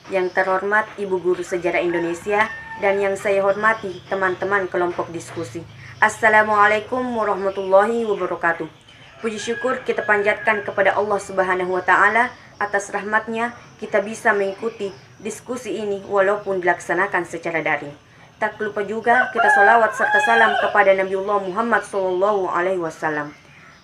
yang terhormat Ibu Guru Sejarah Indonesia, dan yang saya hormati teman-teman kelompok diskusi. Assalamualaikum warahmatullahi wabarakatuh. Puji syukur kita panjatkan kepada Allah Subhanahu wa Ta'ala atas rahmatnya kita bisa mengikuti diskusi ini walaupun dilaksanakan secara daring. Tak lupa juga kita sholawat serta salam kepada Nabiullah Muhammad SAW.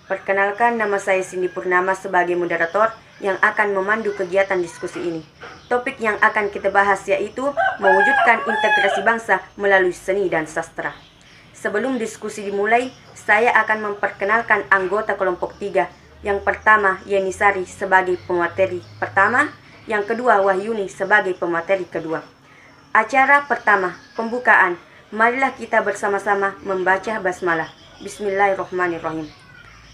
Perkenalkan, nama saya Cindy Purnama sebagai moderator yang akan memandu kegiatan diskusi ini. Topik yang akan kita bahas yaitu mewujudkan integrasi bangsa melalui seni dan sastra. Sebelum diskusi dimulai, saya akan memperkenalkan anggota kelompok 3. Yang pertama, Yeni Sari sebagai pemateri pertama, yang kedua Wahyuni sebagai pemateri kedua. Acara pertama, pembukaan. Marilah kita bersama-sama membaca basmalah. Bismillahirrahmanirrahim.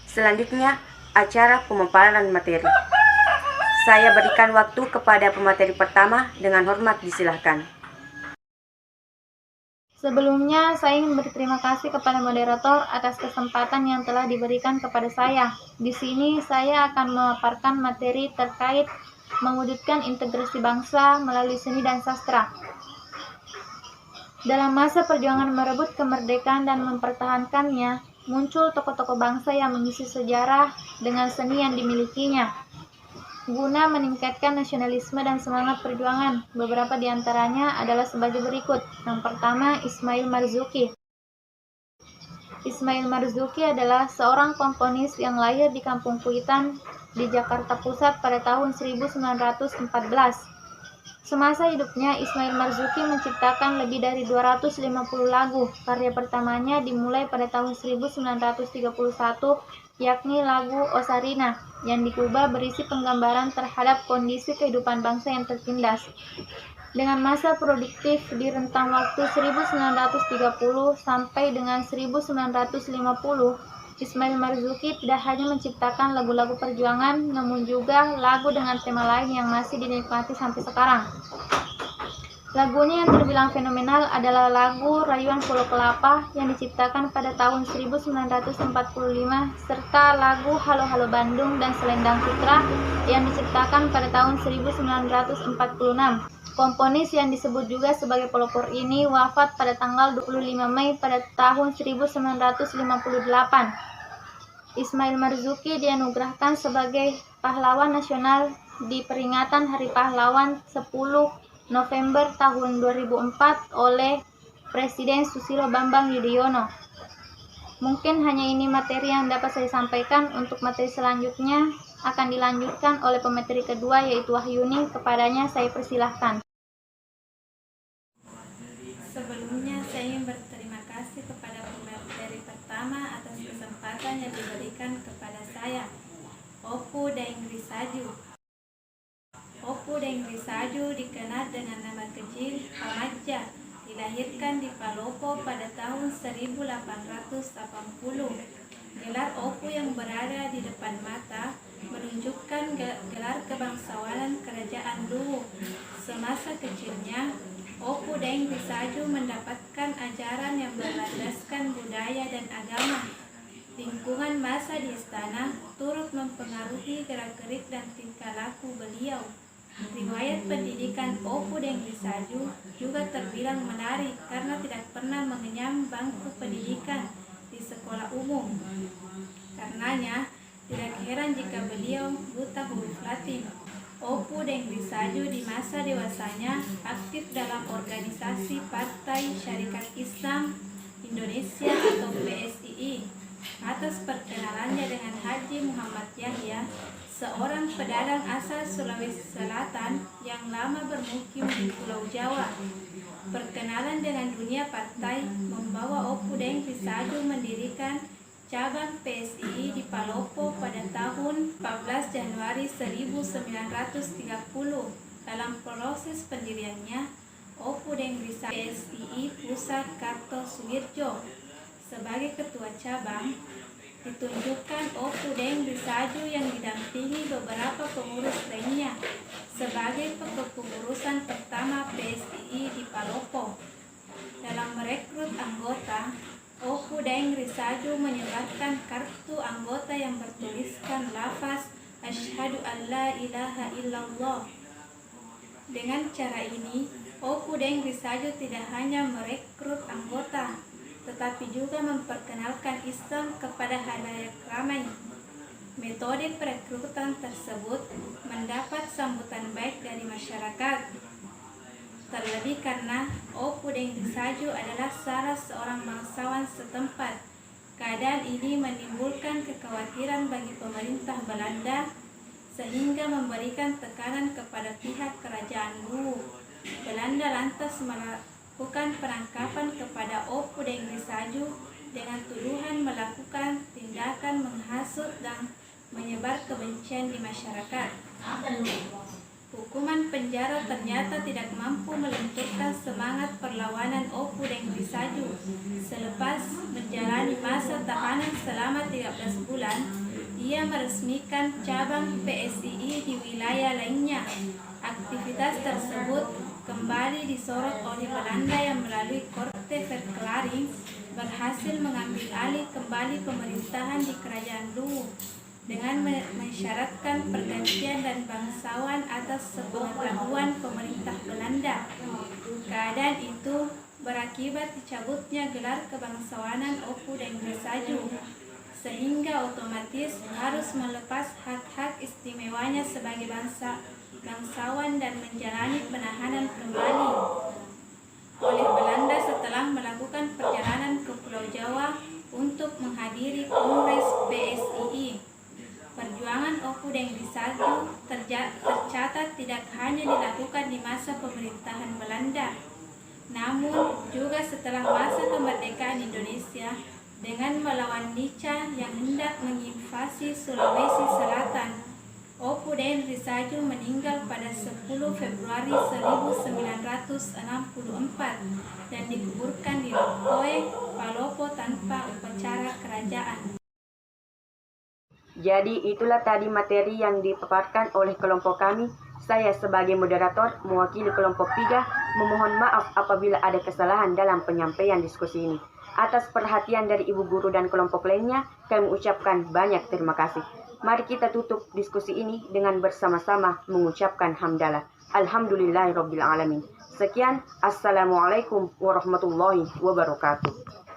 Selanjutnya, acara pemaparan materi. Saya berikan waktu kepada pemateri pertama, dengan hormat disilahkan. Sebelumnya, saya ingin berterima kasih kepada moderator atas kesempatan yang telah diberikan kepada saya. Di sini, saya akan memaparkan materi terkait mewujudkan integrasi bangsa melalui seni dan sastra. Dalam masa perjuangan merebut kemerdekaan dan mempertahankannya, muncul tokoh-tokoh bangsa yang mengisi sejarah dengan seni yang dimilikinya. Guna meningkatkan nasionalisme dan semangat perjuangan, beberapa di antaranya adalah sebagai berikut. Yang pertama, Ismail Marzuki. Ismail Marzuki adalah seorang komponis yang lahir di Kampung Kuitan di Jakarta Pusat pada tahun 1914. Semasa hidupnya, Ismail Marzuki menciptakan lebih dari 250 lagu. Karya pertamanya dimulai pada tahun 1931, yakni lagu Osarina, yang diubah berisi penggambaran terhadap kondisi kehidupan bangsa yang tertindas. Dengan masa produktif di rentang waktu 1930 sampai dengan 1950, Ismail Marzuki tidak hanya menciptakan lagu-lagu perjuangan, namun juga lagu dengan tema lain yang masih dinikmati sampai sekarang. Lagunya yang terbilang fenomenal adalah lagu Rayuan Pulau Kelapa yang diciptakan pada tahun 1945, serta lagu Halo Halo Bandung dan Selendang Citra yang diciptakan pada tahun 1946. Komponis yang disebut juga sebagai pelopor ini wafat pada tanggal 25 Mei pada tahun 1958. Ismail Marzuki dianugerahkan sebagai pahlawan nasional di peringatan Hari Pahlawan 10 November tahun 2004 oleh Presiden Susilo Bambang Yudhoyono. Mungkin hanya ini materi yang dapat saya sampaikan. Untuk materi selanjutnya akan dilanjutkan oleh pemateri kedua, yaitu Wahyuni. Kepadanya saya persilahkan. Sebelumnya saya ingin berterima kasih kepada pemateri pertama atas kesempatan yang diberikan kepada saya, Opu Daeng Risaju. Opu Daeng Risaju dikenal dengan nama kecil Pamaja, dilahirkan di Palopo pada tahun 1880. Gelar Opu yang berada di depan mata menunjukkan gelar kebangsawanan Kerajaan Luwu. Semasa kecilnya, Opu Daeng Risaju mendapatkan ajaran yang berlandaskan budaya dan agama. Lingkungan masa di istana turut mempengaruhi gerak-gerik dan tingkah laku beliau. Riwayat pendidikan Opu Daeng Risaju juga terbilang menarik karena tidak pernah mengenyam bangku pendidikan di sekolah umum. Karenanya, tidak heran jika beliau buta huruf Latin. Opu Daeng Risaju di masa dewasanya aktif dalam organisasi Partai Syarikat Islam Indonesia atau PSII. Atas perkenalannya dengan Haji Muhammad Yahya, seorang pedagang asal Sulawesi Selatan yang lama bermukim di Pulau Jawa. Perkenalan dengan dunia partai membawa Opu Daeng Risaju mendirikan cabang PSII di Palopo pada tahun 14 Januari 1930. Dalam proses pendiriannya, Opu Daeng Risaju PSII Pusat Kartosuwirjo sebagai ketua cabang. Ditunjukkan Opu Daeng Risaju yang didampingi beberapa pengurus lainnya sebagai kepengurusan pertama PSII di Palopo. Dalam merekrut anggota, Opu Daeng Risaju menyebarkan kartu anggota yang bertuliskan lafaz Asyhadu an la ilaha illallah. Dengan cara ini, Opu Deng Risaju tidak hanya merekrut anggota, tetapi juga memperkenalkan Islam kepada halayak ramai. Metode perekrutan tersebut mendapat sambutan baik dari masyarakat. Terlebih karena Opu Deng Risaju adalah salah seorang bangsawan setempat. Keadaan ini menimbulkan kekhawatiran bagi pemerintah Belanda sehingga memberikan tekanan kepada pihak kerajaan Luwu. Belanda lantas melakukan penangkapan kepada Opu Deng Risaju dengan tuduhan melakukan tindakan menghasut dan menyebar kebencian di masyarakat. Hukuman penjara ternyata tidak mampu melunturkan semangat perlawanan Opu Deng Risaju. Selepas menjalani masa tahanan selama 13 bulan, ia meresmikan cabang PSII di wilayah lainnya. Aktivitas tersebut kembali disorot oleh Belanda yang melalui Korte Verklaring berhasil mengambil alih kembali pemerintahan di kerajaan Luwu dengan mensyaratkan pergantian dan bangsawan atas sepengetahuan pemerintah Belanda. Keadaan itu berakibat dicabutnya gelar kebangsawanan Opu Deng Risaju, sehingga otomatis harus melepas hak-hak istimewanya sebagai bangsawan dan menjalani penahanan kembali oleh Belanda setelah melakukan perjalanan ke Pulau Jawa untuk menghadiri Kongres PSII. Perjuangan Opu Deng Risaju tercatat tidak hanya dilakukan di masa pemerintahan Belanda, namun juga setelah masa kemerdekaan Indonesia dengan melawan Nica yang hendak menginvasi Sulawesi Selatan. Opu Deng Risaju meninggal pada 10 Februari 1964 dan dikuburkan di Lokoe, Palopo tanpa upacara kerajaan. Jadi itulah tadi materi yang dipaparkan oleh kelompok kami. Saya sebagai moderator mewakili kelompok 3 memohon maaf apabila ada kesalahan dalam penyampaian diskusi ini. Atas perhatian dari ibu guru dan kelompok lainnya, kami ucapkan banyak terima kasih. Mari kita tutup diskusi ini dengan bersama-sama mengucapkan hamdalah. Alhamdulillahirabbil alamin. Sekian, assalamualaikum warahmatullahi wabarakatuh.